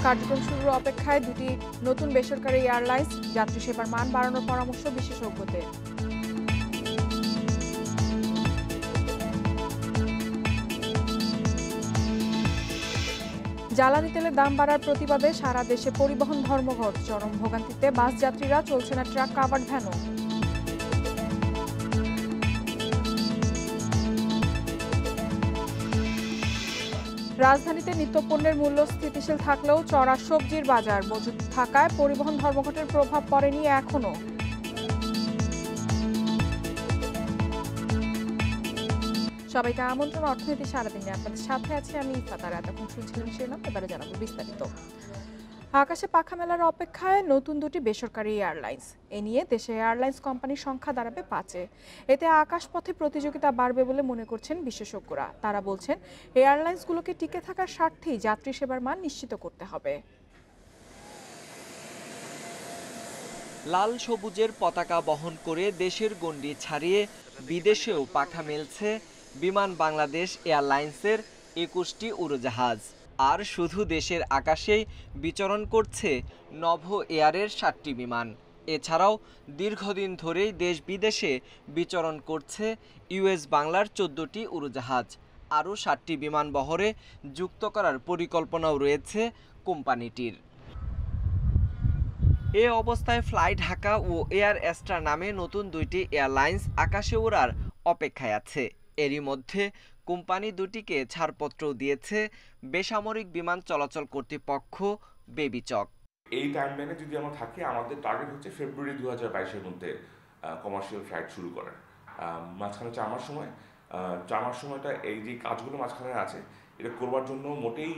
কার্যক্রম শুরুর অপেক্ষায় দুটি নতুন বেসরকারি এয়ারলাইন্স, যাত্রী সেবার মান বাড়ানোর পরামর্শ বিশেষজ্ঞদের। জ্বালানি তেলের দাম বাড়ার প্রতিবাদে সারা দেশে পরিবহন ধর্মঘট, চরম ভোগান্তিতে বাস যাত্রীরা, চলছে না ট্রাক কাভার্ড ভ্যানও। রাজধানীতে নিত্যপণ্যের মূল্য স্থিতিশীল থাকলেও চড়া সবজির বাজার মজুত থাকায় পরিবহন ধর্মঘটের প্রভাব পড়েনি এখনো। সবাইকে আমন্ত্রণ অর্থনীতি সারাদিনে, আপনাদের সাথে আছে আমি ইফাত। এতক্ষণ শুনছিলেন শিরোনাম, এবারে জানাবো বিস্তারিত। আকাশে পাখা মেলার অপেক্ষায় নতুন দুটি বেসরকারি এয়ারলাইন্স। এ নিয়ে দেশে এয়ারলাইন্স কোম্পানির সংখ্যা দাঁড়াবে 5-এ। এতে আকাশপথে প্রতিযোগিতা বাড়বে বলে মনে করছেন বিশেষজ্ঞরা। তারা বলছেন, এয়ারলাইন্সগুলোকে টিকে থাকার স্বার্থেই যাত্রী সেবার মান নিশ্চিত করতে হবে। লাল সবুজের পতাকা বহন করে দেশের গণ্ডি ছাড়িয়ে বিদেশেও পাখা মেলছে বিমান বাংলাদেশ এয়ারলাইন্সের 21টি উড়োজাহাজ। আর শুধু দেশের আকাশেই বিচরণ করছে নভ এয়ারের 7টি বিমান। এছাড়াও দীর্ঘদিন ধরেই দেশ বিদেশে বিচরণ করছে ইউএস বাংলার 14টি উড়োজাহাজ। আরও 7টি বিমান বহরে যুক্ত করার পরিকল্পনাও রয়েছে কোম্পানিটির। এ অবস্থায় ফ্লাই ঢাকা ও এয়ার এস্ট্রা নামে নতুন দুইটি এয়ারলাইন্স আকাশে ওড়ার অপেক্ষায় আছে। এরই মধ্যে কোম্পানি দুটিকে ছাড়পত্রও দিয়েছে বেসামরিক বিমান চলাচল কর্তৃপক্ষ বেবিচক। এই টাইমলাইনে যদি আমরা থাকি, আমাদের টার্গেট হচ্ছে ফেব্রুয়ারি 2022-এর মধ্যে কমার্শিয়াল ফ্লাইট শুরু করার। মাঝখানে 4 মাস সময়টা এই যে কাজগুলো মাঝখানে আছে, এটা করবার জন্য মোটেই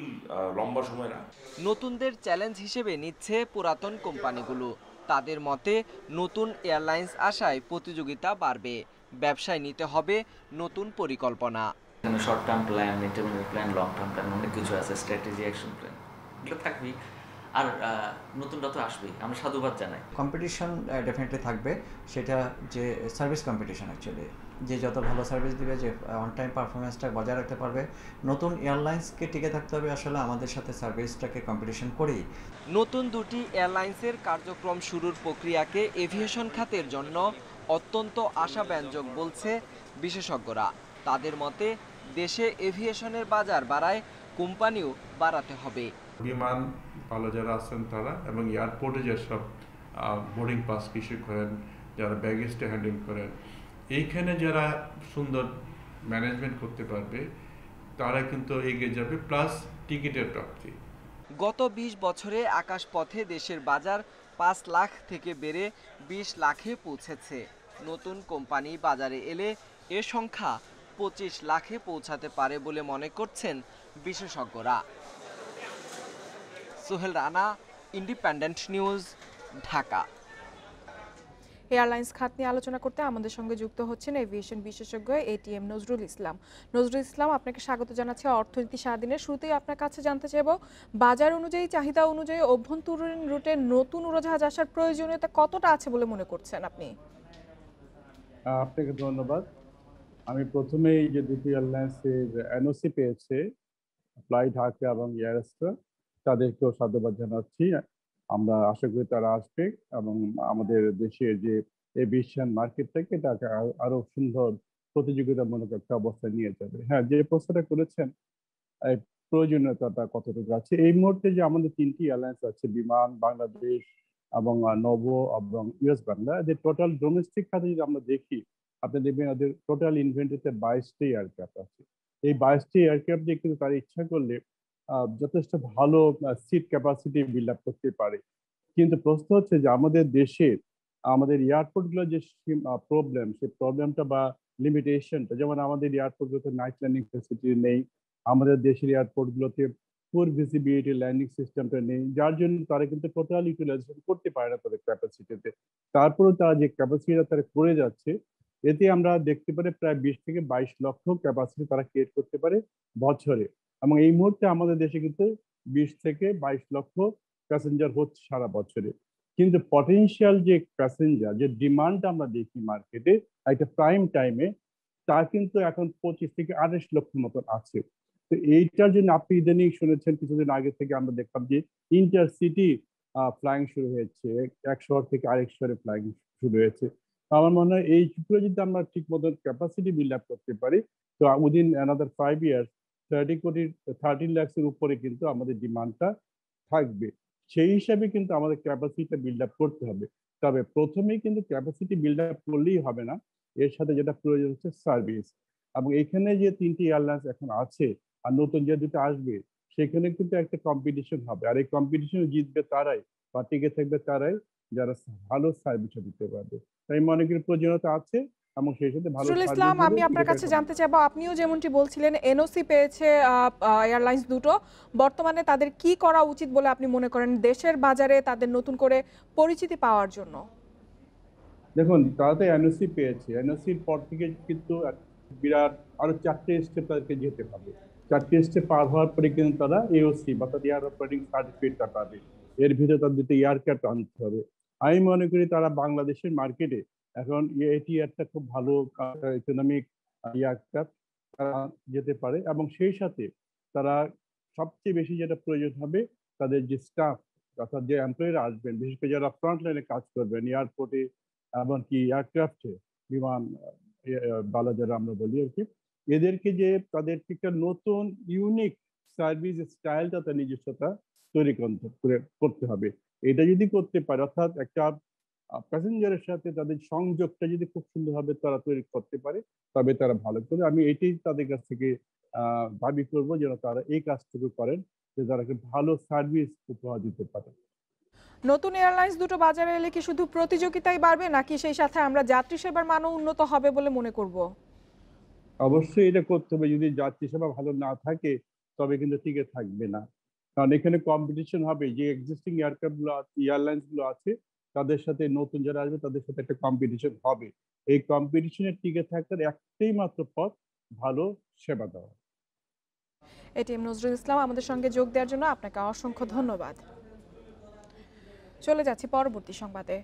লম্বা সময় না। নতুনদের চ্যালেঞ্জ হিসেবে নিচ্ছে পুরাতন কোম্পানিগুলো। তাদের মতে নতুন এয়ারলাইন্স আসায় প্রতিযোগিতা বাড়বে, ব্যবসায় নিতে হবে নতুন পরিকল্পনা। Short term plan, intermediate plan, long term plan, অনেক কিছু আছে, স্ট্র্যাটেজি, অ্যাকশন প্ল্যান, এগুলো থাকবেই। আর নতুনটা তো আসবেই, আমরা সাধুবাদ জানাই। কম্পিটিশন ডেফিনেটলি থাকবে, সেটা যে সার্ভিস কম্পিটিশন অ্যাকচুয়ালি, যে যত ভালো সার্ভিস দিবে, যে অন টাইম পারফরমেন্সটা বজায় রাখতে পারবে। নতুন এয়ারলাইন্সকে টিকে থাকতে হবে আসলে আমাদের সাথে সার্ভিসটাকে কম্পিটিশন করেই। নতুন দুটি এয়ারলাইন্সের কার্যক্রম শুরুর প্রক্রিয়াকে এভিয়েশন খাতের জন্য অত্যন্ত আশাব্যঞ্জক বলছে বিশেষজ্ঞরা। তাদের মতে দেশে এভিয়েশনের বাজার বাড়ায় কোম্পানিও বাড়াতে হবে। বিমান ভালো যারা আছেন তারা, এবং এয়ারপোর্টে যেসব বোর্ডিং পাস ইস্যু করেন, যারা ব্যাগেজটা হ্যান্ডেল করেন, এইখানে যারা সুন্দর ম্যানেজমেন্ট করতে পারবে তারা কিন্তু এগিয়ে যাবে, প্লাস টিকিটের প্রাপ্তি। গত 20 বছরে আকাশপথে দেশের বাজার 5 লাখ থেকে বেড়ে 20 লাখে পৌঁছেছে। নতুন কোম্পানি বাজারে এলে এ সংখ্যা 25 লাখে পৌঁছাতে পারে বলে মনে করছেন বিশেষজ্ঞরা। Sohel Rana, independent News, Dhaka. Airlines খাত নিয়ে আলোচনা করতে আমাদের সঙ্গে যুক্ত হচ্ছেন এভিয়েশন বিশেষজ্ঞ এটিএম নজরুল ইসলাম। নজরুল ইসলাম, আপনাকে স্বাগত জানাচ্ছি অর্থনীতি সারাদিনের। শুরুতেই আপনার কাছে জানতে চাইব, বাজার অনুযায়ী, চাহিদা অনুযায়ী অভ্যন্তরীণ রুটে নতুন উড়োজাহাজ আসার প্রয়োজনীয়তা কতটা আছে বলে মনে করছেন আপনি? আপনাকে ধন্যবাদ। আমি প্রথমেই যে দুটি এয়ারলাইন্সের এনওসি পেয়েছে, ফ্লাই ঢাকা এবং এয়ার এস্ট্রা, তাদেরকেও সাধুবাদ জানাচ্ছি। আমরা আশা করি তারা আসবে এবং আমাদের দেশের যে এভিয়েশন মার্কেটটাকে এটাকে আরো সুন্দর প্রতিযোগিতামূলক একটা অবস্থায় নিয়ে যাবে। হ্যাঁ, যে প্রশ্নটা করেছেন, প্রয়োজনীয়তাটা কতটুকু আছে, এই মুহূর্তে যে আমাদের 3টি এয়ারলাইন্স আছে, বিমান বাংলাদেশ এবং নোভো এবং ইউএস বাংলা, যে টোটাল ডোমেস্টিক খাতে যদি আমরা দেখি, আপনি দেখবেন ওদের টোটাল ইনভেন্টরিতে 22টি এয়ারক্রাফট আছে। এই 22টি এয়ারক্রাফট দিয়ে কিন্তু তারা ইচ্ছা করলে যথেষ্ট ভালো সিট ক্যাপাসিটি বিল্ড আপ করতে পারে। কিন্তু প্রশ্ন হচ্ছে যে আমাদের দেশে আমাদের এয়ারপোর্টগুলোর যে প্রবলেম, সেই প্রবলেমটা বা লিমিটেশনটা, যেমন আমাদের এয়ারপোর্টগুলোতে নাইট ল্যান্ডিং ফেসিলিটি নেই, আমাদের দেশের এয়ারপোর্টগুলোতে পুর ভিজিবিলিটি ল্যান্ডিং সিস্টেমটা নেই, যার জন্য তারা কিন্তু টোটাল ইউটিলাইজেশন করতে পারে না তাদের ক্যাপাসিটিতে। তারপরেও তারা যে ক্যাপাসিটিটা তারা করে যাচ্ছে, এতে আমরা দেখতে পারি প্রায় 20 থেকে 22 লক্ষ ক্যাপাসিটি তারা ক্রিয়েট করতে পারে বছরে। এবং এই মুহূর্তে আমাদের দেশে কিন্তু 20 থেকে 22 লক্ষ প্যাসেঞ্জার হচ্ছে সারা বছরে। কিন্তু পটেনশিয়াল যে প্যাসেঞ্জার, যে ডিমান্ড আমরা দেখি মার্কেটে একটা প্রাইম টাইমে, তা কিন্তু এখন 25 থেকে 28 লক্ষ মতন আছে। তো এইটার জন্য আপনি ইদানিং শুনেছেন কিছুদিন আগে থেকে আমরা দেখলাম যে ইন্টারসিটি ফ্লাইং শুরু হয়েছে, এক শহর থেকে আরেক শহরে ফ্লাইং শুরু হয়েছে। আমার মনে হয় এইগুলো যদি আমরা ঠিক মতো ক্যাপাসিটি বিল্ড আপ করতে পারি, তো উইদিন অ্যানাদার 5 ইয়ার্স 13 লাখের উপরে কিন্তু আমাদের ডিমান্ডটা থাকবে। সেই হিসাবে কিন্তু আমাদের ক্যাপাসিটিটা বিল্ড আপ করতে হবে। তবে প্রথমেই কিন্তু ক্যাপাসিটি বিল্ড আপ করলেই হবে না, এর সাথে যেটা প্রয়োজন হচ্ছে সার্ভিস। এবং এখানে যে 3টি এয়ারলাইন্স এখন আছে আর নতুন যে দুটো আসবে, সেখানে কিন্তু একটা কম্পিটিশন হবে। আর এই কম্পিটিশনে জিতবে তারাই বা টিকে থাকবে তারাই যারা ভালো সার্ভিস দিতে পারবে। তাই মনে করি প্রয়োজনীয়তা আছে এবং সেই সাথে ভালো নজরুল ইসলাম, আমি আপনার কাছে জানতে চাইবো, আপনিও যেমনটি বলছিলেন এনওসি পেয়েছে এয়ারলাইন্স দুটো, বর্তমানে তাদের কি করা উচিত বলে আপনি মনে করেন দেশের বাজারে তাদের নতুন করে পরিচিতি পাওয়ার জন্য? দেখুন, তারা তো এনওসি পেয়েছে, এনওসির পর থেকে কিন্তু বিরাট আরো 4টে স্টেপ তাদেরকে যেতে হবে। 4টে স্টেপ পার হওয়ার পরে কিন্তু তারা এওসি বা তাদের এয়ার অপারেটিং সার্টিফিকেটটা পাবে। এর ভিতরে তাদের দুটো এয়ারক্রাফট আনতে হবে। আমি মনে করি তারা বাংলাদেশের মার্কেটে এখন এটি একটা খুব ভালো ইকোনমিক এয়ারক্রাফট তারা যেতে পারে। এবং সেই সাথে তারা সবচেয়ে বেশি যেটা প্রয়োজন হবে, তাদের যে স্টাফ অর্থাৎ যে এমপ্লয়িরা আসবেন, বিশেষ করে যারা ফ্রন্ট লাইনে কাজ করবেন এয়ারপোর্টে এমনকি এয়ারক্রাফটে, বিমান বালা যারা আমরা বলি আর কি, এদেরকে যে তাদের একটা নতুন ইউনিক সার্ভিস স্টাইলটা তার নিজস্বতা তৈরি করতে হবে। এটা যদি করতে পারে, অর্থাৎ একটা প্যাসেঞ্জারের সাথে তাদের সংযোগটা যদি খুব সুন্দরভাবে তারা তৈরি করতে পারে, তবে তারা ভালো করে। আমি এটাই তাদের কাছ থেকে দাবি করবো যেন তারা এই কাজটুকু করেন, যে তারা ভালো সার্ভিস উপহার দিতে পারে। নতুন এয়ারলাইন্স দুটো বাজারে এলে কি শুধু প্রতিযোগিতাই বাড়বে, নাকি সেই সাথে আমরা যাত্রী সেবার মানও উন্নত হবে বলে মনে করব? অবশ্যই এটা করতে হবে। যদি যাত্রী সেবা ভালো না থাকে তবে কিন্তু টিকে থাকবে না। কারণ এখানে কম্পিটিশন হবে, যে এক্সিস্টিং এয়ারলাইন্স গুলো আছে তাদের সাথে নতুন যারা আসবে তাদের সাথে একটা কম্পিটিশন হবে। এই কম্পিটিশনে টিকে থাকার একটাই মাত্র পথ, ভালো সেবা দেওয়া। এটিএম নজরুল ইসলাম আমাদের সঙ্গে যোগ দেওয়ার জন্য আপনাকে অসংখ্য ধন্যবাদ। চলে যাচ্ছি পরবর্তী সংবাদে।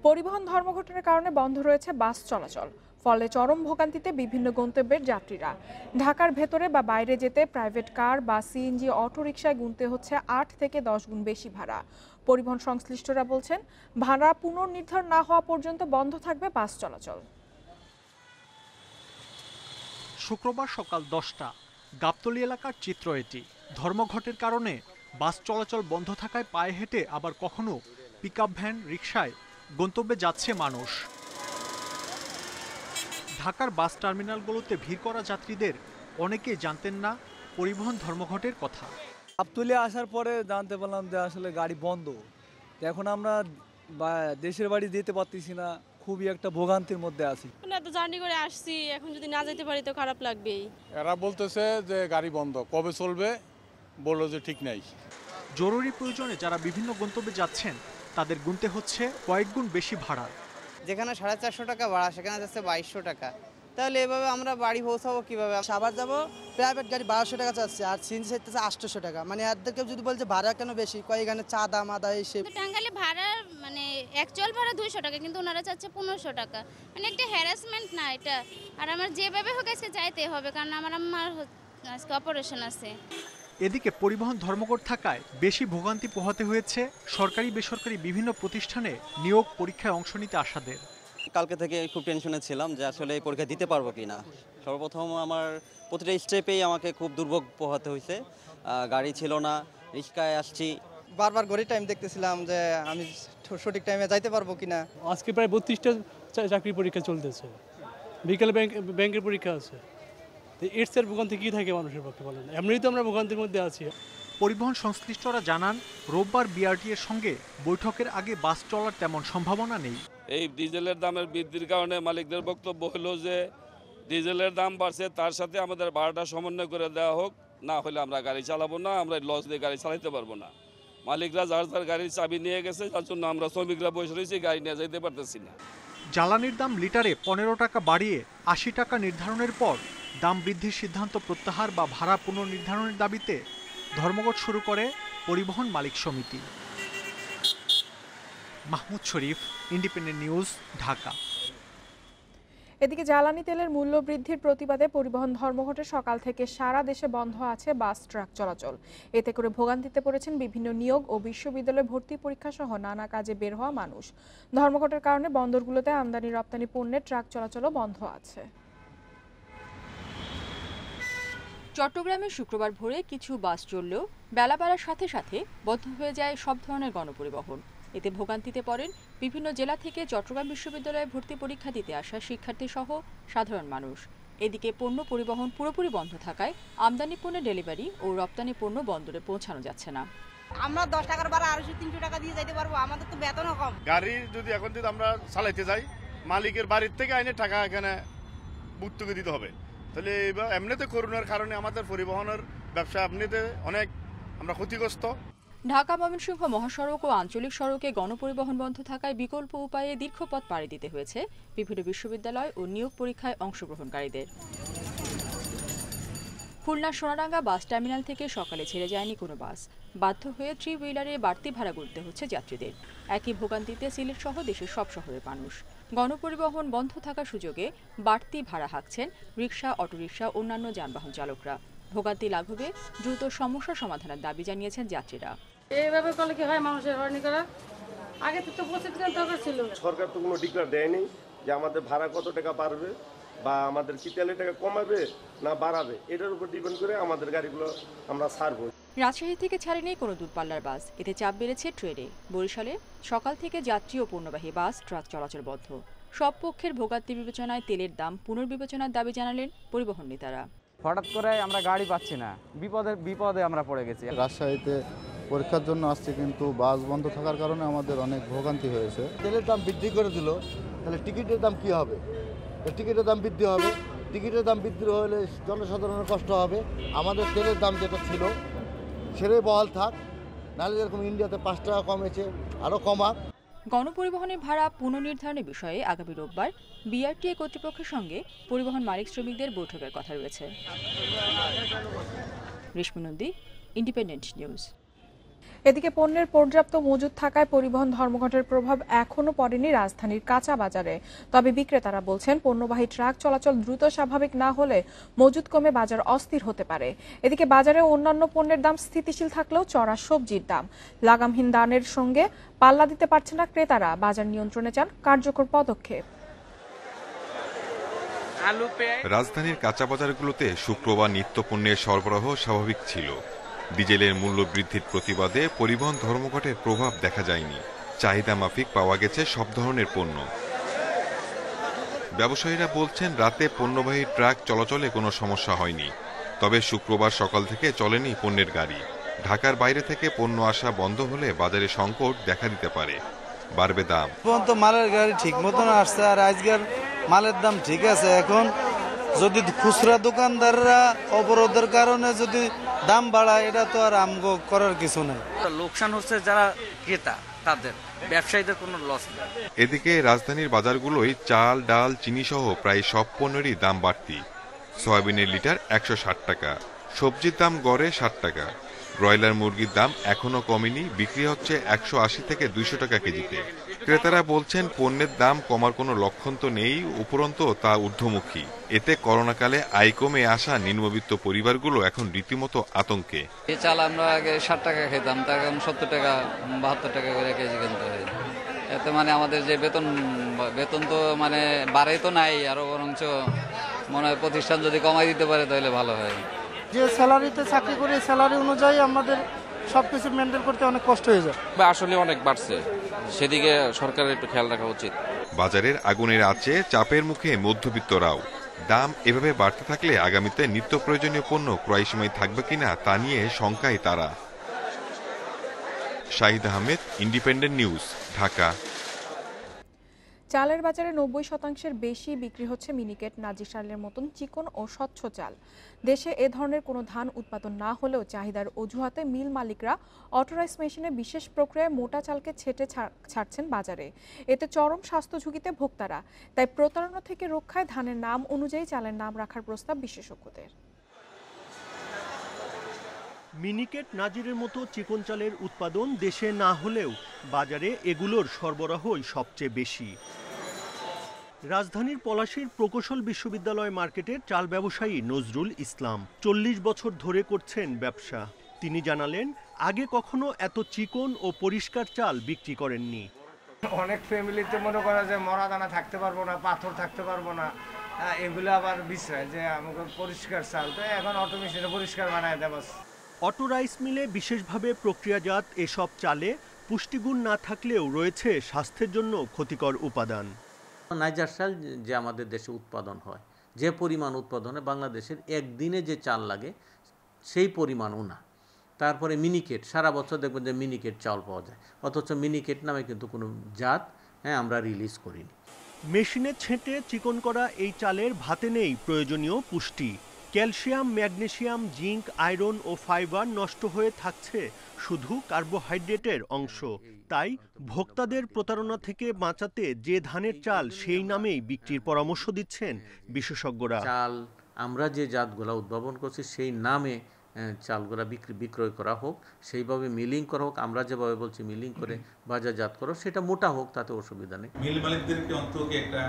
পরিবহন ধর্মঘটের কারণে বন্ধ রয়েছে বাস চলাচল, ফলে চরম ভোগান্তিতে বিভিন্ন গন্তব্যের যাত্রীরা। ঢাকার ভেতরে বা বাইরে যেতে প্রাইভেট কার বা সিএনজি অটোরিকশায় গুনতে হচ্ছে 8 থেকে 10 গুণ বেশি ভাড়া। পরিবহন সংশ্লিষ্টরা বলছেন, ভাড়া পুনর্নির্ধারণ না হওয়া পর্যন্ত বন্ধ থাকবে বাস চলাচল। শুক্রবার সকাল 10টা, গাবতলী এলাকার চিত্র এটি। ধর্মঘটের কারণে বাস চলাচল বন্ধ থাকায় পায়ে হেঁটে, আবার কখনো পিকআপ ভ্যান, রিকশায় গন্তব্যে যাচ্ছে মানুষ। ঢাকার বাস টার্মিনালগুলোতে ভিড় করা যাত্রীদের অনেকেই জানতেন না পরিবহন ধর্মঘটের কথা। গাবতলী আসার পরে জানতে পারলাম যে আসলে গাড়ি বন্ধ। এখন আমরা দেশের বাড়ি যেতে পারতেছি না, খুবই একটা ভোগান্তির মধ্যে আছি। এত জার্নি করে আসছি, এখন যদি না যেতে পারি তো খারাপ লাগবেই। এরা বলতেছে যে গাড়ি বন্ধ, কবে চলবে বললো যে ঠিক নাই। জরুরি প্রয়োজনে যারা বিভিন্ন গন্তব্যে যাচ্ছেন তাদের গুনতে হচ্ছে কয়েক গুণ বেশি ভাড়া। যেখানে 450 টাকা ভাড়া সেখানে যাচ্ছে 2200 টাকা। তাহলে এভাবে আমরা বাড়ি পৌঁছাবো কিভাবে? সাভার যাবো, প্রাইভেট গাড়ি 1200 টাকা চাচ্ছে, আর সিএনজি চাইতেছে 800 টাকা। মানে এদেরকে যদি বলছে ভাড়া কেন বেশি, কয় এখানে চাঁদা মাদা এসে। টাঙ্গাইলে ভাড়া মানে অ্যাকচুয়াল ভাড়া 200 টাকা, কিন্তু ওনারা চাচ্ছে 1500 টাকা। মানে একটা হ্যারাসমেন্ট না এটা? আর আমার যেভাবে হোক আজকে যাইতে হবে, কারণ আমার আম্মার আজকে অপারেশন আছে। এদিকে পরিবহন ধর্মঘট থাকায় বেশি ভোগান্তি পোহাতে হয়েছে সরকারি বেসরকারি বিভিন্ন প্রতিষ্ঠানে নিয়োগ পরীক্ষায় অংশ নিতে আসাদের। কালকে থেকে খুব টেনশনে ছিলাম যে আসলে এই পরীক্ষা দিতে পারবো কিনা। সর্বপ্রথম আমার প্রতিটা স্টেপেই আমাকে খুব দুর্ভোগ পোহাতে হয়েছে। গাড়ি ছিল না, রিক্সায় আসছি। বারবার ঘড়ি টাইম দেখতেছিলাম যে আমি সঠিক টাইমে যাইতে পারবো কিনা। আজকে প্রায় 32টা চাকরি পরীক্ষা চলতেছে, বিকেলে ব্যাংকের পরীক্ষা আছে। এর স্যার ভোগান্তি কী থাকে মানুষের পক্ষে বলেন? এমনিই তো আমরা ভোগান্তির মধ্যে আছি। পরিবহন সংশ্লিষ্টরা জানান, রোববার বিআরটি এর সঙ্গে বৈঠকের আগে বাস চলার তেমন সম্ভাবনা নেই। এই ডিজেলের দামের বৃদ্ধির কারণে মালিকদের বক্তব্য হলো যে ডিজেলের দাম বাড়ছে, তার সাথে আমাদের ভাড়াটা সমন্বয় করে দেওয়া হোক, না হলে আমরা গাড়ি চালাবো না, আমরা লস দিয়ে গাড়ি চালাতে পারবো না। মালিকরা যার যার গাড়ির চাবি নিয়ে গেছে, তার জন্য আমরা শ্রমিকরা বসে রয়েছি, গাড়ি নিয়ে যেতে পারতেছি না। জ্বালানির দাম লিটারে 15 টাকা বাড়িয়ে 80 টাকা নির্ধারণের পর দাম বৃদ্ধির সিদ্ধান্ত প্রত্যাহার বা ভাড়া পুনর্নির্ধারণের দাবিতে ধর্মঘট শুরু করে পরিবহন মালিক সমিতি। মাহমুদ শরীফ, ইন্ডিপেন্ডেন্ট নিউজ, ঢাকা। এদিকে জ্বালানি তেলের মূল্য বৃদ্ধির প্রতিবাদে পরিবহন ধর্মঘটে সকাল থেকে সারা দেশে বন্ধ আছে বাস ট্রাক চলাচল। এতে করে ভোগান্তিতে পড়েছেন বিভিন্ন নিয়োগ ও বিশ্ববিদ্যালয় ভর্তি পরীক্ষা সহ নানা কাজে বের হওয়া মানুষ। ধর্মঘটের কারণে বন্দরগুলোতে আমদানি রপ্তানি পণ্যের ট্রাক চলাচলও বন্ধ আছে। চট্টগ্রামে শুক্রবার ভোরে কিছু বাস চললেও বেলা বাড়ার সাথে সাথে বন্ধ হয়ে যায় সব ধরনের গণপরিবহন। এতে ভোগান্তিতে পড়েন বিভিন্ন জেলা থেকে চট্টগ্রাম বিশ্ববিদ্যালয়ে ভর্তি পরীক্ষা দিতে আসা শিক্ষার্থী সহ সাধারণ মানুষ। এদিকে পণ্য পরিবহন পুরোপুরি বন্ধ থাকায় আমদানি পণ্যের ডেলিভারি ও রপ্তানি পণ্য বন্দরে পৌঁছানো যাচ্ছে না। আমরা 10 টাকার ভাড়া 250-300 টাকা দিয়ে যাইতে পারবো, আমাদের তো বেতনও কম। গাড়ি যদি এখন যদি আমরা চালাইতে যাই, মালিকের বাড়ির থেকে আইনে টাকা এখানে ভর্তুকি দিতে হবে। তাহলে এমনিতে করোনার কারণে আমাদের পরিবহনের ব্যবসা এমনিতে অনেক আমরা ক্ষতিগ্রস্ত। ঢাকা ময়মনসিংহ মহাসড়ক ও আঞ্চলিক সড়কে গণপরিবহন বন্ধ থাকায় বিকল্প উপায়ে দীর্ঘ পথ পাড়ি দিতে হয়েছে বিভিন্ন বিশ্ববিদ্যালয় ও নিয়োগ পরীক্ষায় অংশগ্রহণকারীদের। খুলনা সোনারাঙ্গা বাস টার্মিনাল থেকে সকালে ছেড়ে যায়নি কোনো বাস। বাধ্য হয়ে থ্রি হুইলারে বাড়তি ভাড়া গুনতে হচ্ছে যাত্রীদের। একই ভোগান্তিতে সিলেট সহ দেশের সব শহরের মানুষ। গণপরিবহন বন্ধ থাকার সুযোগে বাড়তি ভাড়া হাঁকছেন রিকশা, অটোরিকশা, অন্যান্য যানবাহন চালকরা। ভোগান্তি লাঘবে দ্রুত সমস্যা সমাধানের দাবি জানিয়েছেন যাত্রীরা। এইভাবে করলে কি হয়, মানুষের হয়রানি করা? আগে তো প্রস্তুতি দরকার ছিল। সরকার তো কোনো ডিক্লার দেয়নি যে আমাদের ভাড়া কত টাকা বাড়বে বা আমাদের কি তেলের টাকা কমাবে না বাড়াবে। এটার উপর ডিপেন্ড করে আমাদের গাড়িগুলো আমরা ছাড়বো। রাজশাহী থেকে ছাড়েনি কোনো দূরপাল্লার বাস। এতে চাপ বেড়েছে ট্রেনে। বরিশালে সকাল থেকে যাত্রী ও পণ্যবাহী বাস ট্রাক চলাচল বন্ধ। সব পক্ষের ভোগান্তি বিবেচনায় তেলের দাম পুনর্বিবেচনার দাবি জানালেন পরিবহন নেতারা। হঠাৎ করে আমরা গাড়ি পাচ্ছি না, বিপদে আমরা পড়ে গেছি। রাজশাহীতে পরীক্ষার জন্য আসছে, কিন্তু বাস বন্ধ থাকার কারণে আমাদের অনেক ভোগান্তি হয়েছে। তেলের দাম বৃদ্ধি করে দিল, তাহলে টিকিটের দাম কি হবে? টিকিটের দাম বৃদ্ধি হবে, টিকিটের দাম বৃদ্ধি হলে জনসাধারণের কষ্ট হবে। আমাদের তেলের দাম যেটা ছিল সেটাই বহাল থাক, নাহলে যেরকম ইন্ডিয়াতে 5 টাকা কমেছে আরও কমাক। গণপরিবহনের ভাড়া পুনর্নির্ধারণের বিষয়ে আগামী রোববার বিআরটিএ কর্তৃপক্ষের সঙ্গে পরিবহন মালিক শ্রমিকদের বৈঠকের কথা রয়েছে। রেশমি নন্দী, ইন্ডিপেন্ডেন্ট নিউজ। এদিকে পণ্যের পর্যাপ্ত মজুদ থাকায় পরিবহন ধর্মঘটের প্রভাব এখনো পড়েনি রাজধানীর কাঁচা বাজারে। তবে বিক্রেতারা বলছেন পণ্যবাহী ট্রাক চলাচল দ্রুত স্বাভাবিক না হলে মজুদ কমে বাজার অস্থির হতে পারে। এদিকে বাজারে অন্যান্য পণ্যের দাম স্থিতিশীল থাকলেও চড়া সবজির দাম। লাগামহীন দানের সঙ্গে পাল্লা দিতে পারছে না ক্রেতারা। বাজার নিয়ন্ত্রণে চান কার্যকর পদক্ষেপ। রাজধানীর কাঁচা বাজারগুলোতে শুক্রবার নিত্যপণ্যের সরবরাহ স্বাভাবিক ছিল। ডিজেলের মূল্য বৃদ্ধির প্রতিবাদে পরিবহন ধর্মঘটের প্রভাব দেখা যায়নি। চাহিদা মাফিক পাওয়া গেছে সব ধরনের পণ্য। ব্যবসায়ীরা বলছেন রাতে পণ্যবাহী ট্রাক চলাচলে কোনো সমস্যা হয়নি। তবে শুক্রবার সকাল থেকে চলেনি পণ্যের গাড়ি। ঢাকার বাইরে থেকে পণ্য আসা বন্ধ হলে বাজারে সংকট দেখা দিতে পারে, বাড়বে দাম। মালের গাড়ি ঠিক মতন আসছে, আর আজকের মালের দাম ঠিক আছে। এখন যদি খুচরা দোকানদাররা অবরোধের কারণে যদি দাম বাড়ায়, এটা তো আর আমগো করার কিছু নেই। লোকসান হচ্ছে যারা ক্রেতা, তাদের ব্যবসায়ীদের কোনো লস নেই। এদিকে রাজধানীর বাজারগুলোয় চাল, ডাল, চিনি সহ প্রায় সব পণ্যেরই দাম বাড়তি। সয়াবিনের লিটার 160 টাকা, সবজির দাম গড়ে 60 টাকা। ব্রয়লার মুরগির দাম এখনো কমেনি, বিক্রি হচ্ছে 180 থেকে 200 টাকা কেজিতে। ক্রেতারা বলছেন পণ্যের দাম কমার কোনো লক্ষণ তো নেই, উপরন্তু তা ঊর্ধ্বমুখী। এতে করোনাকালে আয় কমে আসা নিম্নবিত্ত পরিবারগুলো এখন রীতিমতো আতঙ্কে। এই চাল আমরা আগে 60 টাকা খেতাম, তা এখন 70 টাকা 72 টাকা করে কেজি কিনতে হয়। এতে মানে আমাদের যে বেতন তো মানে বাড়ে তো নাই, আরো বরঞ্চ মনে হয় প্রতিষ্ঠান যদি কমাই দিতে পারে তাহলে ভালো হয়। যে স্যালারিতে চাকরি করি, স্যালারি অনুযায়ী আমাদের সবকিছু মেনটেন করতে অনেক কষ্ট হয়ে যায়। আসলে অনেক বাড়ছে, সেদিকে সরকারের একটু খেয়াল রাখা উচিত। বাজারের আগুনের আঁচে চাপের মুখে মধ্যবিত্তরাও। দাম এভাবে বাড়তে থাকলে আগামীতে নিত্য প্রয়োজনীয় পণ্য ক্রয় সময় থাকবে কিনা তা নিয়ে শঙ্কায় তারা। Shahid Ahmed, independent News, Dhaka. চালের বাজারে 90% বেশি বিক্রি হচ্ছে মিনিকেট, নাজিরশালের মতন চিকন ও স্বচ্ছ চাল। দেশে এ ধরনের কোনো ধান উৎপাদন না হলেও চাহিদার অজুহাতে মিল মালিকরা অটোরাইস মেশিনে বিশেষ প্রক্রিয়ায় মোটা চালকে ছেটে ছাড়ছেন বাজারে। এতে চরম স্বাস্থ্য ঝুঁকিতে ভোক্তারা। তাই প্রতারণা থেকে রক্ষায় ধানের নাম অনুযায়ী চালের নাম রাখার প্রস্তাব বিশেষজ্ঞদের। মিনিকেট, নাজিরের মতো চিকন চালের উৎপাদন দেশে না হলেও বাজারে এগুলোর সরবরাহই সবচেয়ে বেশি। রাজধানীর পলাশীর প্রকৌশল বিশ্ববিদ্যালয় মার্কেটের চাল ব্যবসায়ী নজরুল ইসলাম 40 বছর ধরে করছেন ব্যবসা। তিনি জানালেন, আগে কখনো এত চিকন ও পরিষ্কার চাল বিক্রি করেননি। অনেক ফ্যামিলিতে মনে করা যে মরা দানা থাকতে পারবো না, পাথর থাকতে পারবো না, এগুলো আবার বিষয় যে আমাকে পরিষ্কার চাল, তো এখন অটো মেশিনে পরিষ্কার বানায় দেব। অটো রাইস মিলে বিশেষভাবে প্রক্রিয়াজাত এসব চালে পুষ্টিগুণ না থাকলেও রয়েছে স্বাস্থ্যের জন্য ক্ষতিকর উপাদান। নাইজার চাল যে আমাদের দেশে উৎপাদন হয়, যে পরিমাণ উৎপাদনে বাংলাদেশের একদিনে যে চাল লাগে সেই পরিমাণও না। তারপরে মিনিকেট, সারা বছর দেখবেন যে মিনিকেট চাল পাওয়া যায়, অথচ মিনিকেট নামে কিন্তু কোনো জাত আমরা রিলিজ করিনি। মেশিনে ছেঁটে চিকন করা এই চালের ভাতে নেই প্রয়োজনীয় পুষ্টি। ক্যালসিয়াম, ম্যাগনেসিয়াম, জিঙ্ক, আয়রন ও ফাইবার নষ্ট হয়ে থাকছে শুধু কার্বোহাইড্রেটের অংশ। তাই ভোক্তাদের প্রতারণা থেকে বাঁচাতে যে ধানের চাল সেই নামেই বিক্রির পরামর্শ দিচ্ছেন বিশেষজ্ঞরা। চাল আমরা যে জাতগুলো উদ্ভাবন করছি সেই নামে চালগুলা বিক্রয় করা হোক, সেইভাবে মিলিং করা হোক। আমরা যেভাবে বলছি মিলিং করে বাজারজাত করো, সেটা মোটা হোক, তাতে অসুবিধা নেই। মিল মালিকদেরকে অন্তত একটা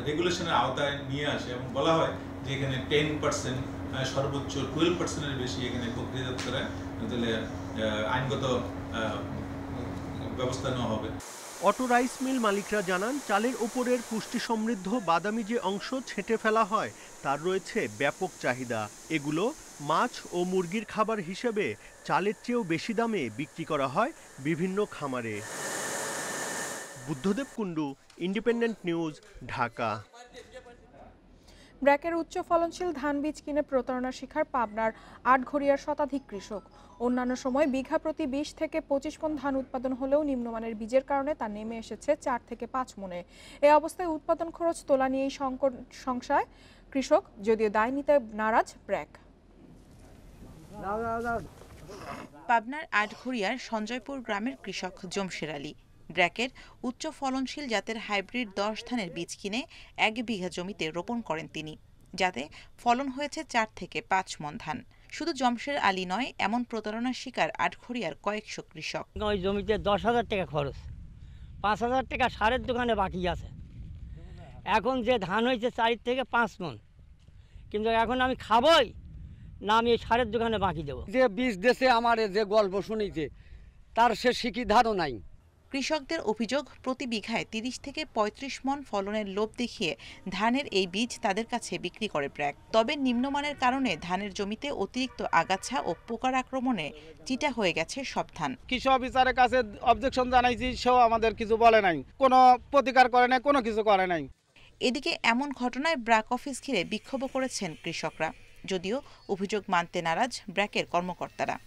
রেগুলেশনের আওতায় নিয়ে আসে এবং বলা হয় যে এখানে 10% সর্বোচ্চ 12%-এর বেশি এখানে প্রক্রিয়াজাত করে তাহলে আইনগত ব্যবস্থা নেওয়া হবে। অটো রাইস মিল মালিকরা জানান, চালের উপরের পুষ্টি সমৃদ্ধ বাদামি যে অংশ ছেঁটে ফেলা হয় তার রয়েছে ব্যাপক চাহিদা। এগুলো মাছ ও মুরগির খাবার হিসেবে চালের চেয়েও বেশি দামে বিক্রি করা হয় বিভিন্ন খামারে। Buddhadev Kundu, Independent News, Dhaka. ব্র্যাকের উচ্চ ফলনশীল ধান বীজ কিনে প্রতারণার শিকার পাবনার আটঘরিয়ার শতাধিক কৃষক। অন্যান্য সময় বিঘা প্রতি 20 থেকে 25 মণ ধান উৎপাদন হলেও নিম্নমানের বীজের কারণে তা নেমে এসেছে 4 থেকে 5 মণে। এই অবস্থায় উৎপাদন খরচ তোলা নিয়েই সংশয় কৃষক, যদিও দায় নিতে নারাজ ব্র্যাক। পাবনার আটঘরিয়ার সঞ্জয়পুর গ্রামের কৃষক জমশের আলী ব্র্যাকের উচ্চ ফলনশীল জাতের হাইব্রিড 10 ধানের বীজ কিনে 1 বিঘা জমিতে রোপণ করেন তিনি, যাতে ফলন হয়েছে 4 থেকে 5 মণ ধান। শুধু জমশের আলী নয়, এমন প্রতারণার শিকার আটঘরিয়ার কয়েকশো কৃষক। ওই জমিতে 10,000 টাকা খরচ, 5,000 টাকা সারের দোকানে বাকি আছে। এখন যে ধান হয়েছে 4 থেকে 5 মণ, কিন্তু এখন আমি খাবই না, আমি সারের দোকানে বাকি দেবো। যে বীজ দেশে আমার যে গল্প শুনিছে তার সে শিকি ধারও নাই। কৃষকদের অভিযোগ, প্রতি বিঘায় 30 থেকে 35 মণ ফলনের লোভ দেখিয়ে ধানের এই বীজ তাদের কাছে বিক্রি করে ব্র্যাক। তবে নিম্নমানের কারণে ধানের জমিতে অতিরিক্ত আগাছা ও পোকার আক্রমণে চিটা হয়ে গেছে সব ধান। কৃষি অফিসারের কাছে অবজেকশন জানাইছি, সেও আমাদের কিছু বলে নাই, কোনো প্রতিকার করে নাই, কোনো কিছু করে নাই। এদিকে এমন ঘটনায় ব্র্যাক অফিস ঘিরে বিক্ষোভ করেছেন কৃষকরা, যদিও অভিযোগ মানতে নারাজ ব্র্যাকের কর্মকর্তারা।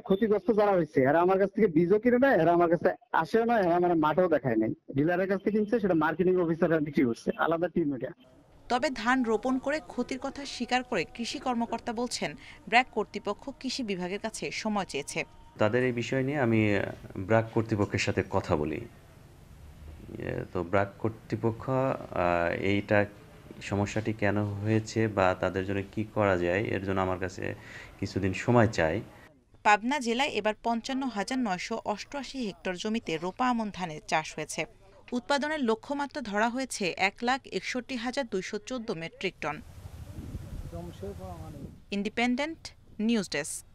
ক্ষতিগ্রস্ত যারা হয়েছে এরা আমার কাছ থেকে বীজও কিনে নেয়, এরা আমার কাছে আসেও না, এরা আমার মাঠেও দেখায় নাই। ডিলারের কাছ থেকে কিনছে, সেটা মার্কেটিং অফিসাররা বিক্রি করছে, আলাদা টিম এটা। তবে ধান রোপণ করে ক্ষতির কথা স্বীকার করে কৃষি কর্মকর্তা বলছেন, ব্র্যাক কর্তৃপক্ষ কৃষি বিভাগের কাছে সময় চেয়েছে। তাদের এই বিষয় নিয়ে আমি ব্র্যাক কর্তৃপক্ষের সাথে কথা বলি। তো ব্র্যাক কর্তৃপক্ষ এইটা সমস্যাটি কেন হয়েছে বা তাদের জন্য কি করা যায়, এর জন্য আমার কাছে কিছুদিন সময় চাই। পাবনা জেলায় এবার 55,988 হেক্টর জমিতে রোপা আমন ধানের চাষ হয়েছে। উৎপাদনের লক্ষ্যমাত্রা ধরা হয়েছে 1,61,214 metric ton. Independent news desk.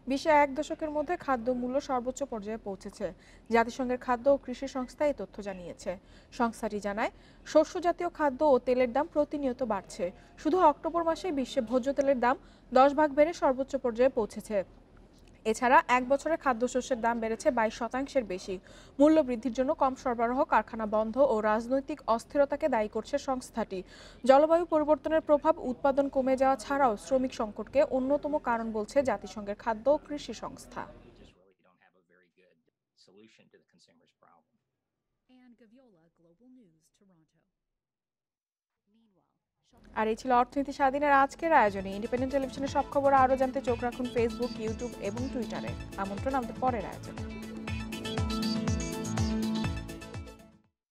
বিশ্বে 1 দশকের মধ্যে খাদ্য মূল্য সর্বোচ্চ পর্যায়ে পৌঁছেছে। জাতিসংঘের খাদ্য ও কৃষি সংস্থা এই তথ্য জানিয়েছে। সংস্থাটি জানায়, শস্য জাতীয় খাদ্য ও তেলের দাম প্রতিনিয়ত বাড়ছে। শুধু অক্টোবর মাসে বিশ্বে ভোজ্য তেলের দাম 10 ভাগ বেড়ে সর্বোচ্চ পর্যায়ে পৌঁছেছে। এছাড়া 1 বছরে খাদ্যশস্যের দাম বেড়েছে 22% বেশি। মূল্য বৃদ্ধির জন্য কম সরবরাহ, কারখানা বন্ধ ও রাজনৈতিক অস্থিরতাকে দায়ী করছে সংস্থাটি। জলবায়ু পরিবর্তনের প্রভাব, উৎপাদন কমে যাওয়া ছাড়াও শ্রমিক সংকটকে অন্যতম কারণ বলছে জাতিসংঘের খাদ্য ও কৃষি সংস্থা। আর এই ছিল অর্থনীতি স্বাধীনের আজকের আয়োজনে। ইন্ডিপেন্ডেন্ট টেলিভিশনের সব খবর আরও জানতে চোখ রাখুন ফেসবুক, ইউটিউব এবং টুইটারে। আমন্ত্রণ আমাদের পরের আয়োজনে।